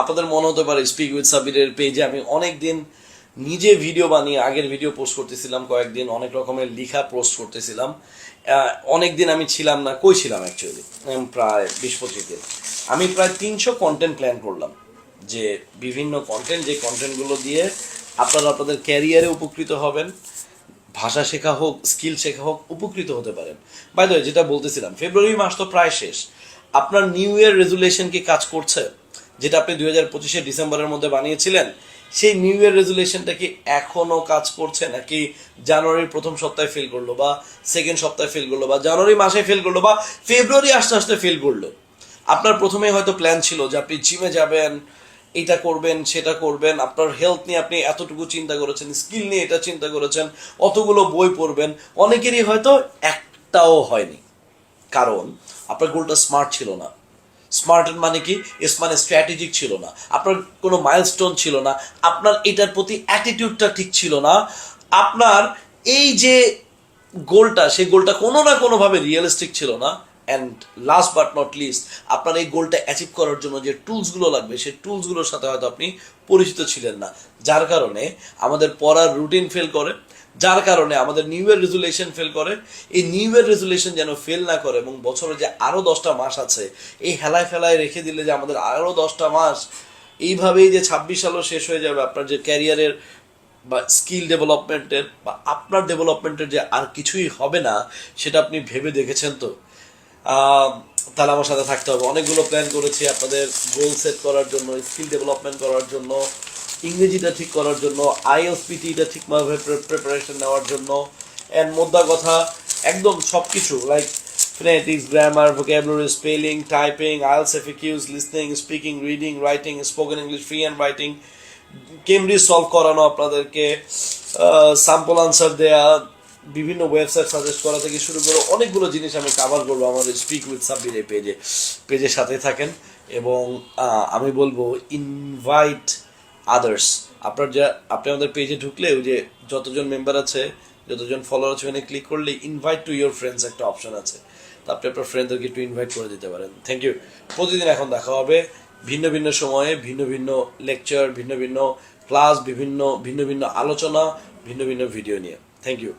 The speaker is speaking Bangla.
আপনাদের মনে হতে পারে স্পিক উইথ সাবিরের পেজে আমি অনেক দিন নিজে ভিডিও বানিয়ে আগের ভিডিও পোস্ট করতেছিলাম, কয়েকদিন অনেক রকমের লেখা পোস্ট করতেছিলাম। অনেক দিন আমি ছিলাম না, কই ছিলাম অ্যাকচুয়ালি প্রায় 20-25 দিন। আমি প্রায় 300 কন্টেন্ট প্ল্যান করলাম, যে বিভিন্ন কন্টেন্ট, যে কন্টেন্টগুলো দিয়ে আপনারা আপনাদের ক্যারিয়ারে উপকৃত হবেন, ভাষা শেখা হোক, স্কিল শেখা হোক, উপকৃত হতে পারেন। বাই দ্য ওয়ে, যেটা বলতেছিলাম, ফেব্রুয়ারি মাস তো প্রায় শেষ। আপনার নিউ ইয়ার রেজুলেশন কি কাজ করছে? যেটা আপনি 2025 ডিসেম্বরের মধ্যে বানিয়েছিলেন, সেই নিউ ইয়ার রেজুলেশনটা কি এখনো কাজ করছে, নাকি জানুয়ারির প্রথম সপ্তাহে ফেল করলো, বা সেকেন্ড সপ্তাহে ফেল করলো, বা জানুয়ারি মাসে ফেল করলো, বা ফেব্রুয়ারি আস্তে আস্তে ফেল করলো? আপনার প্রথমে হয়তো প্ল্যান ছিল যে আপনি জিমে যাবেন, এটা করবেন, সেটা করবেন, আপনার হেলথ নিয়ে আপনি এতটুকু চিন্তা করেছেন, স্কিল নিয়ে এটা চিন্তা করেছেন, অতগুলো বই পড়বেন, অনেকেরই হয়তো একটাও হয়নি। কারণ আপনার গোলটা স্মার্ট ছিল না। স্মার্টের মানে কি? মানে স্ট্র্যাটেজিক ছিল না, আপনার কোনো মাইলস্টোন ছিল না, আপনার এটার প্রতি অ্যাটিটিউডটা ঠিক ছিল না, আপনার এই যে গোলটা, সেই গোলটা কোনো না কোনোভাবে রিয়েলিস্টিক ছিল না। And last but not list, আপনার এই গোলটা অ্যাচিভ করার জন্য যে টুলসগুলো লাগবে, সেই টুলসগুলোর সাথে হয়তো আপনি পরিচিত ছিলেন না, যার কারণে আমাদের পড়ার রুটিন ফেল করে, যার কারণে আমাদের নিউ ইয়ার রেজুলেশন ফেল করে। এই নিউ ইয়ার রেজুলেশন যেন ফেল না করে, এবং বছরে যে আরও 10টা মাস আছে, এই হেলায় ফেলায় রেখে দিলে যে আমাদের আরও 10টা মাস এইভাবেই যে 26 সালও শেষ হয়ে যাবে, আপনার যে ক্যারিয়ারের বা স্কিল ডেভেলপমেন্টের বা আপনার ডেভেলপমেন্টের যে আর কিছুই হবে না, সেটা আপনি ভেবে দেখেছেন তো? তাহলে আমার সাথে থাকতে হবে। অনেকগুলো প্ল্যান করেছি আপনাদের গোল সেট করার জন্য, স্কিল ডেভেলপমেন্ট করার জন্য, ইংরেজিটা ঠিক করার জন্য, আইএলটিএসটা ঠিকভাবে প্রিপারেশন নেওয়ার জন্য, এর মোদ্দা কথা একদম সব কিছু, like phonetics, grammar, vocabulary, spelling, typing, IELTS FAQs, listening, speaking, reading, writing, spoken English, free hand writing, Cambridge solve করানো, আপনাদেরকে স্যাম্পল আনসার দেয়া, বিভিন্ন ওয়েবসাইট সাজেস্ট করা থেকে শুরু করে অনেকগুলো জিনিস আমি কাভার করবো আমাদের স্পিক উইথ সাব্বির এই পেজের সাথে থাকেন। এবং আমি বলবো, ইনভাইট আদার্স। আপনি আমাদের পেজে ঢুকলে ওই যে যতজন মেম্বার আছে, যতজন ফলোয়ার আছে, ওখানে ক্লিক করলে ইনভাইট টু ইউর ফ্রেন্ডস একটা অপশন আছে, তো আপনি আপনার ফ্রেন্ডদেরকে একটু ইনভাইট করে দিতে পারেন। Thank you. প্রতিদিন এখন দেখা হবে ভিন্ন ভিন্ন সময়ে, ভিন্ন ভিন্ন লেকচার, ভিন্ন ভিন্ন ক্লাস, ভিন্ন ভিন্ন আলোচনা, ভিন্ন ভিন্ন ভিডিও নিয়ে। Thank you.